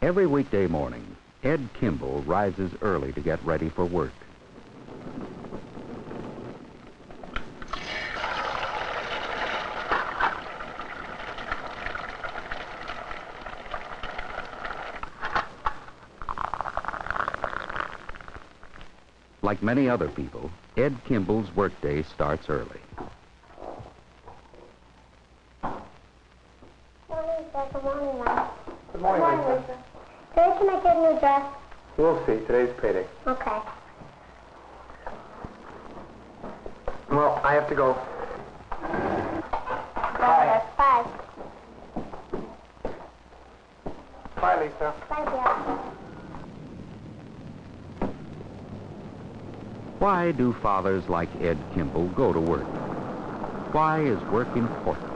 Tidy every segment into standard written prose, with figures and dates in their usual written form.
Every weekday morning, Ed Kimble rises early to get ready for work. Like many other people, Ed Kimble's workday starts early. Morning, sir. Good morning, Mom. Good morning, Lisa. Today, can I get a new dress? We'll see. Today's payday. Okay. Well, I have to go. Bye. Bye. Bye, Lisa. Bye, Dad. Why do fathers like Ed Kimble go to work? Why is work important?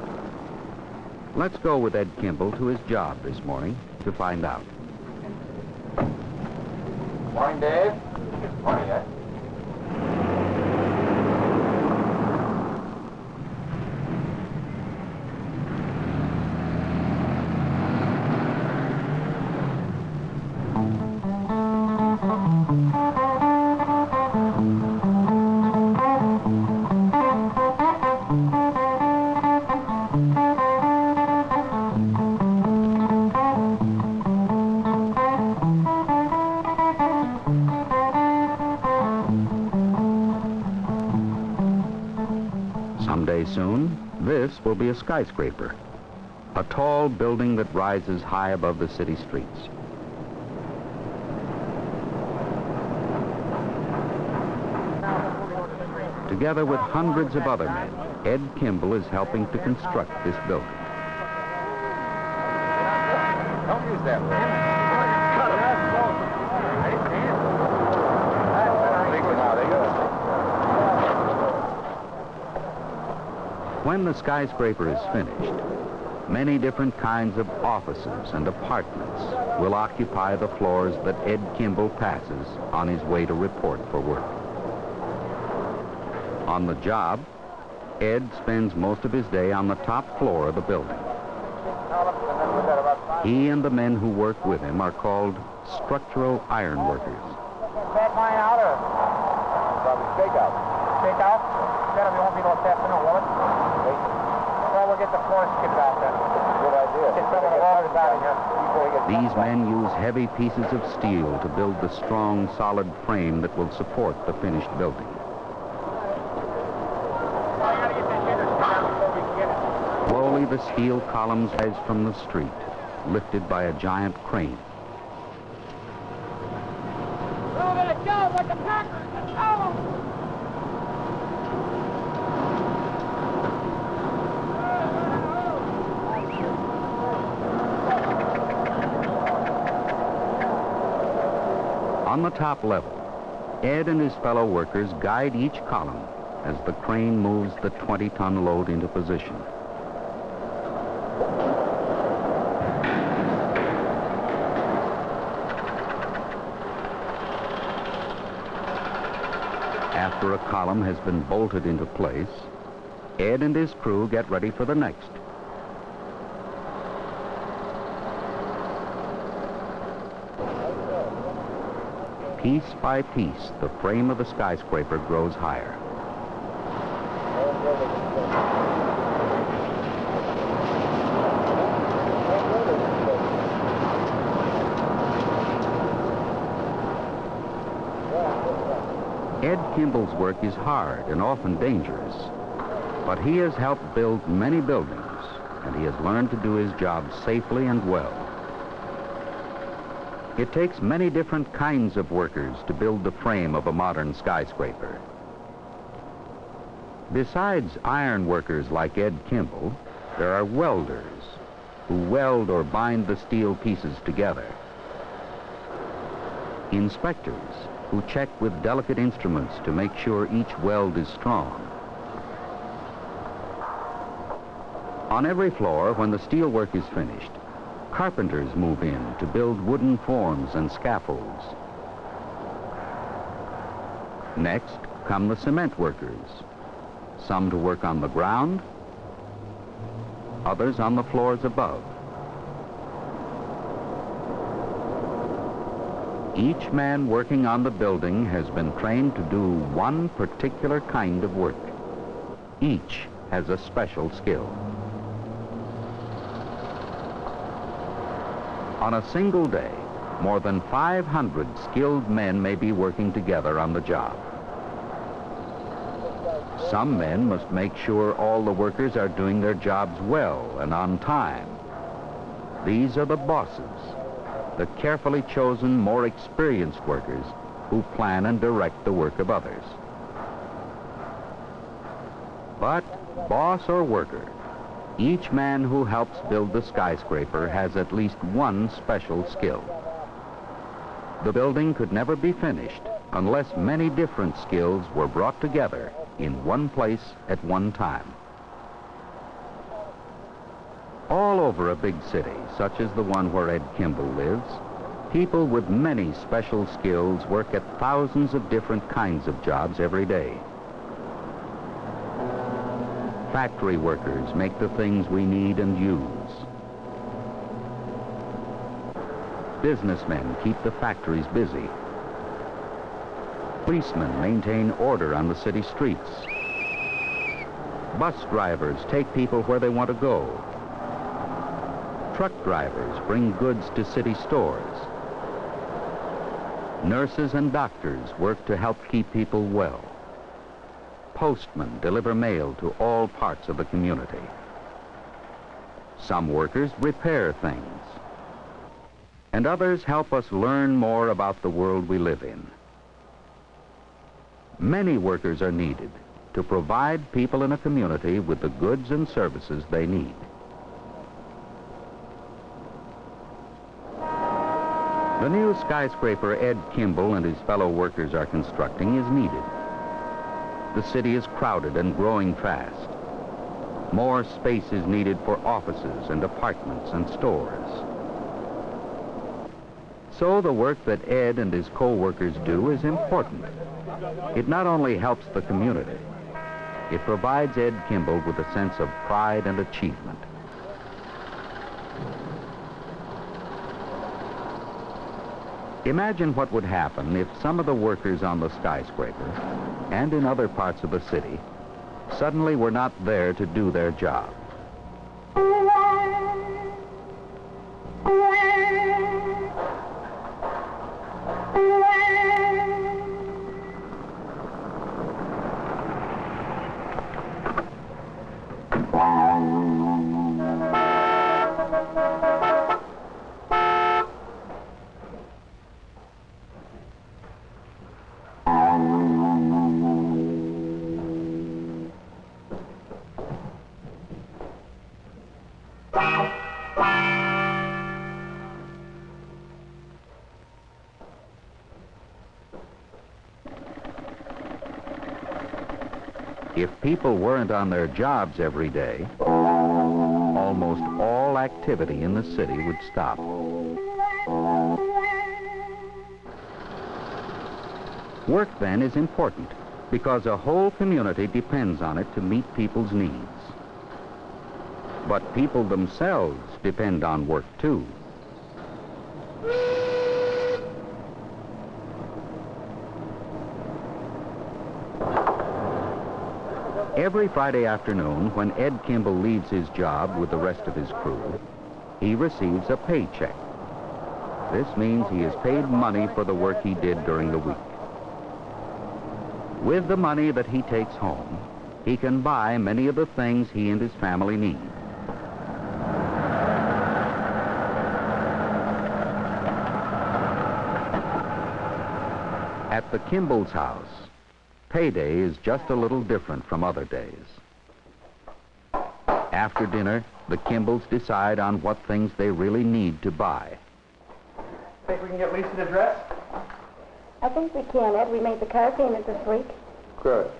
Let's go with Ed Kimble to his job this morning to find out. Morning, Dave. Morning, Ed. Someday soon, this will be a skyscraper, a tall building that rises high above the city streets. Together with hundreds of other men, Ed Kimble is helping to construct this building. Don't use that word. When the skyscraper is finished, many different kinds of offices and apartments will occupy the floors that Ed Kimble passes on his way to report for work. On the job, Ed spends most of his day on the top floor of the building. He and the men who work with him are called structural iron workers. Bad mine out or? Probably shakeout. Shakeout? That'll be won't be no this afternoon, will it? Well, we'll get the floor skipped out then. Good idea. Get some of the waters out of here. These men use heavy pieces of steel to build the strong, solid frame that will support the finished building. Slowly, the steel columns rise from the street, lifted by a giant crane. Move it, go with the packers. Let's go. On the top level, Ed and his fellow workers guide each column as the crane moves the 20-ton load into position. After a column has been bolted into place, Ed and his crew get ready for the next. Piece by piece, the frame of the skyscraper grows higher. Ed Kimble's work is hard and often dangerous, but he has helped build many buildings, and he has learned to do his job safely and well. It takes many different kinds of workers to build the frame of a modern skyscraper. Besides iron workers like Ed Kimble, there are welders who weld or bind the steel pieces together. Inspectors who check with delicate instruments to make sure each weld is strong. On every floor, when the steel work is finished, carpenters move in to build wooden forms and scaffolds. Next come the cement workers, some to work on the ground, others on the floors above. Each man working on the building has been trained to do one particular kind of work. Each has a special skill. On a single day, more than 500 skilled men may be working together on the job. Some men must make sure all the workers are doing their jobs well and on time. These are the bosses, the carefully chosen, more experienced workers who plan and direct the work of others. But, boss or worker, each man who helps build the skyscraper has at least one special skill. The building could never be finished unless many different skills were brought together in one place at one time. All over a big city, such as the one where Ed Kimble lives, people with many special skills work at thousands of different kinds of jobs every day. Factory workers make the things we need and use. Businessmen keep the factories busy. Policemen maintain order on the city streets. Bus drivers take people where they want to go. Truck drivers bring goods to city stores. Nurses and doctors work to help keep people well. Postmen deliver mail to all parts of the community. Some workers repair things. And others help us learn more about the world we live in. Many workers are needed to provide people in a community with the goods and services they need. The new skyscraper Ed Kimble and his fellow workers are constructing is needed. The city is crowded and growing fast. More space is needed for offices and apartments and stores. So the work that Ed and his co-workers do is important. It not only helps the community, it provides Ed Kimble with a sense of pride and achievement. Imagine what would happen if some of the workers on the skyscraper and in other parts of the city suddenly were not there to do their job. If people weren't on their jobs every day, almost all activity in the city would stop. Work, then, is important because a whole community depends on it to meet people's needs. But people themselves depend on work, too. Every Friday afternoon, when Ed Kimble leaves his job with the rest of his crew, he receives a paycheck. This means he is paid money for the work he did during the week. With the money that he takes home, he can buy many of the things he and his family need. At the Kimble's house, payday is just a little different from other days. After dinner, the Kimbles decide on what things they really need to buy. Think we can get Lisa to dress? I think we can, Ed. We made the car payment this week. Good.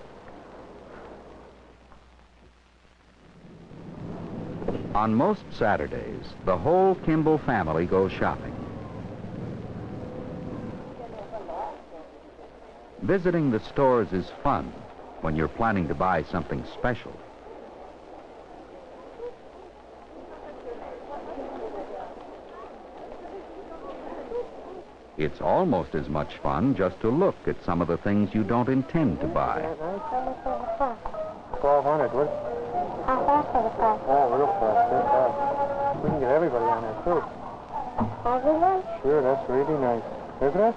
On most Saturdays, the whole Kimble family goes shopping. Visiting the stores is fun when you're planning to buy something special. It's almost as much fun just to look at some of the things you don't intend to buy. 1,200. What? How fast are the price? Oh, real fast. Real fast. We can get everybody on there, too. Everyone? Sure, that's really nice. Isn't it?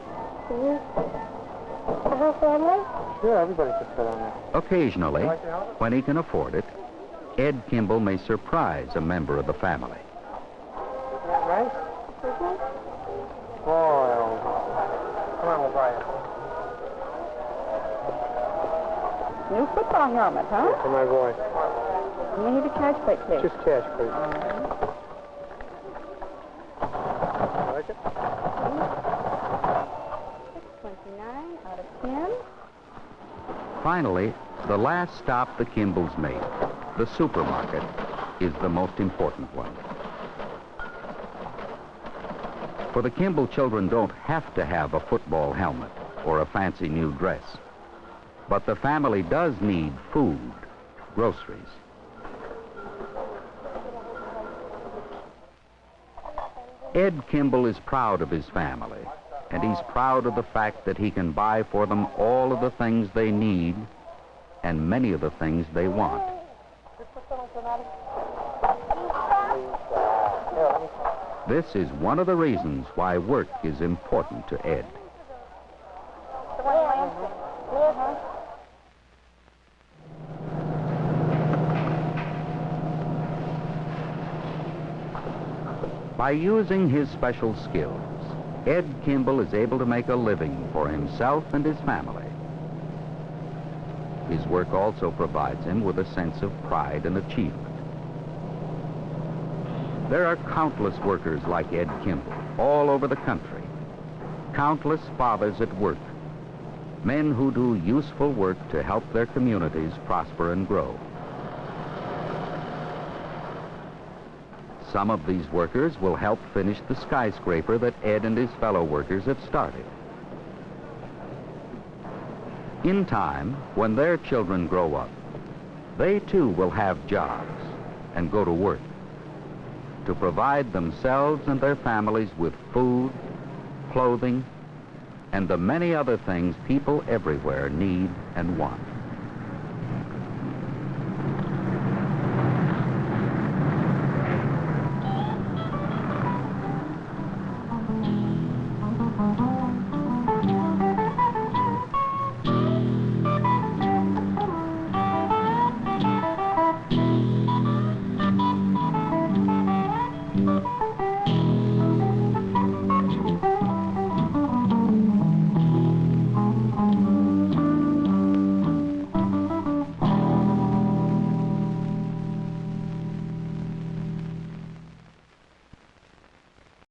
The whole family? Sure, everybody can sit on there. Occasionally, when he can afford it, Ed Kimble may surprise a member of the family. Isn't that nice? Oh, come on, we'll buy it. New football helmet, huh? For my boy. You need a cash plate, please. Just cash, please. Like it? 29 out of 10. Finally, the last stop the Kimbles make, the supermarket, is the most important one. For the Kimble children don't have to have a football helmet or a fancy new dress. But the family does need food, groceries. Ed Kimble is proud of his family, and he's proud of the fact that he can buy for them all of the things they need and many of the things they want. This is one of the reasons why work is important to Ed. By using his special skills, Ed Kimble is able to make a living for himself and his family. His work also provides him with a sense of pride and achievement. There are countless workers like Ed Kimble all over the country. Countless fathers at work. Men who do useful work to help their communities prosper and grow. Some of these workers will help finish the skyscraper that Ed and his fellow workers have started. In time, when their children grow up, they too will have jobs and go to work to provide themselves and their families with food, clothing, and the many other things people everywhere need and want.